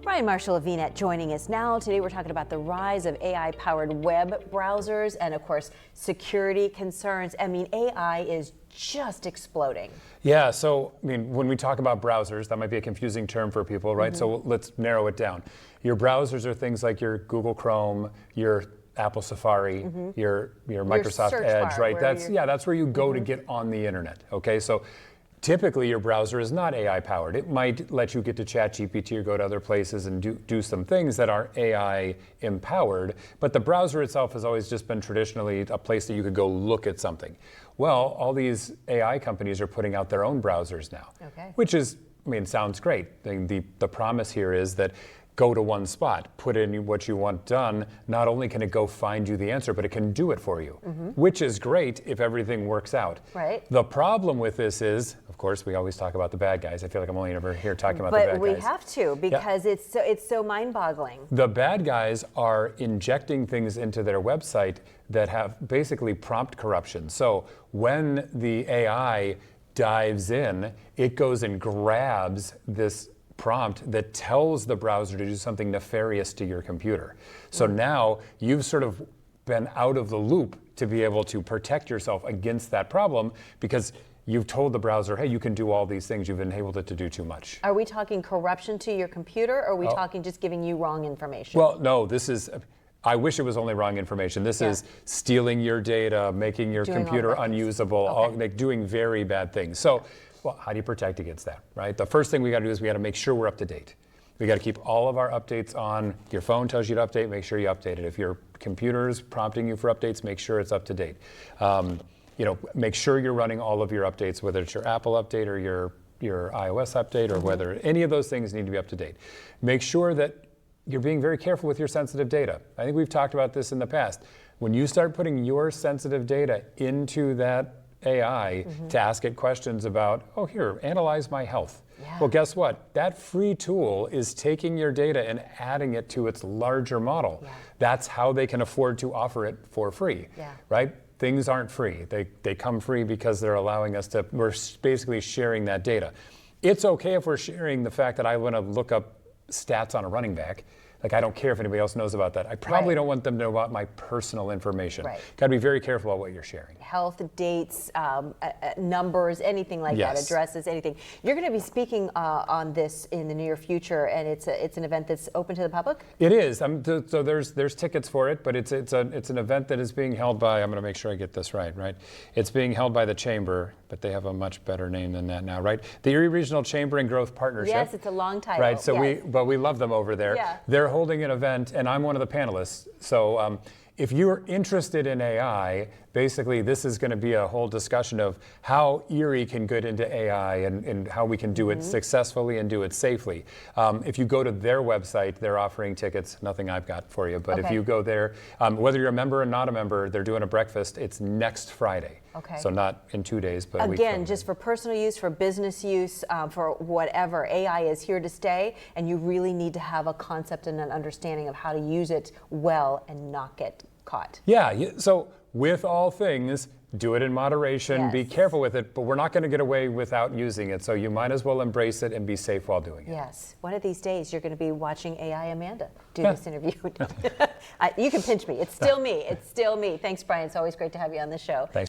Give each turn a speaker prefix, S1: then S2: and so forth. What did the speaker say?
S1: Brian Marshall of VNET joining us now. Today we're talking about the rise of AI-powered web browsers and, of course, security concerns. I mean, AI is just exploding.
S2: Yeah, so I mean, when we talk about browsers, that might be a confusing term for people, right? So let's narrow it down. Your browsers are things like your Google Chrome, your Apple Safari, your Microsoft Edge, right? That's where you go to get on the internet. Okay, so typically your browser is not AI powered. It might let you get to ChatGPT or go to other places and do some things that are AI empowered, but the browser itself has always just been traditionally a place that you could go look at something. Well, all these AI companies are putting out their own browsers now, which is, I mean, sounds great. The promise here is that go to one spot, put in what you want done. Not only can it go find you the answer, but it can do it for you, which is great if everything works out.
S1: Right.
S2: The problem with this is, of course, we always talk about the bad guys. I feel like I'm only ever here talking about the bad guys.
S1: But we have to, because it's so mind-boggling.
S2: The bad guys are injecting things into their website that have basically prompt corruption. So when the AI dives in, it goes and grabs this prompt that tells the browser to do something nefarious to your computer. So now you've sort of been out of the loop to be able to protect yourself against that problem because you've told the browser, hey, you can do all these things. You've enabled it to do too much.
S1: Are we talking corruption to your computer, or are we talking just giving you wrong information?
S2: Well, no, this is, I wish it was only wrong information. This is stealing your data, making your computer unusable, doing very bad things. So, well, how do you protect against that, right? The first thing we got to do is we got to make sure we're up to date. We got to keep all of our updates on. Your phone tells you to update, make sure you update it. If your computer's prompting you for updates, make sure it's up to date. Make sure you're running all of your updates, whether it's your Apple update or your iOS update, or whether any of those things need to be up to date. Make sure that you're being very careful with your sensitive data. I think we've talked about this in the past. When you start putting your sensitive data into that AI to ask it questions about, oh, here, analyze my health. Well, guess what? That free tool is taking your data and adding it to its larger model. That's how they can afford to offer it for free, right? Things aren't free. They come free because they're allowing us to, we're basically sharing that data. It's okay if we're sharing the fact that I want to look up stats on a running back. Like, I don't care if anybody else knows about that. I probably don't want them to know about my personal information. Got to be very careful about what you're sharing.
S1: Health, dates, numbers, anything like that, addresses, anything. You're going to be speaking on this in the near future, and it's an event that's open to the public?
S2: It is. So there's tickets for it, but it's an event that is being held by, I'm going to make sure I get this right? It's being held by the Chamber, but they have a much better name than that now, right? The Erie Regional Chamber and Growth Partnership.
S1: Yes, it's a long title.
S2: Right, so we love them over there. They're holding an event, and I'm one of the panelists. So if you're interested in AI, basically this is going to be a whole discussion of how Erie can get into AI and how we can do it successfully and do it safely. If you go to their website, they're offering tickets. Nothing I've got for you, but if you go there, whether you're a member or not a member, they're doing a breakfast. It's next Friday. So not in 2 days, but a week
S1: again, just for personal use, for business use, for whatever. AI is here to stay, and you really need to have a concept and an understanding of how to use it well and not get caught.
S2: So with all things, do it in moderation, be careful with it, but we're not going to get away without using it, so you might as well embrace it and be safe while doing it.
S1: Yes. One of these days, you're going to be watching AI Amanda do this interview. You can pinch me. It's still me. It's still me. Thanks, Brian. It's always great to have you on the show.
S2: Thanks.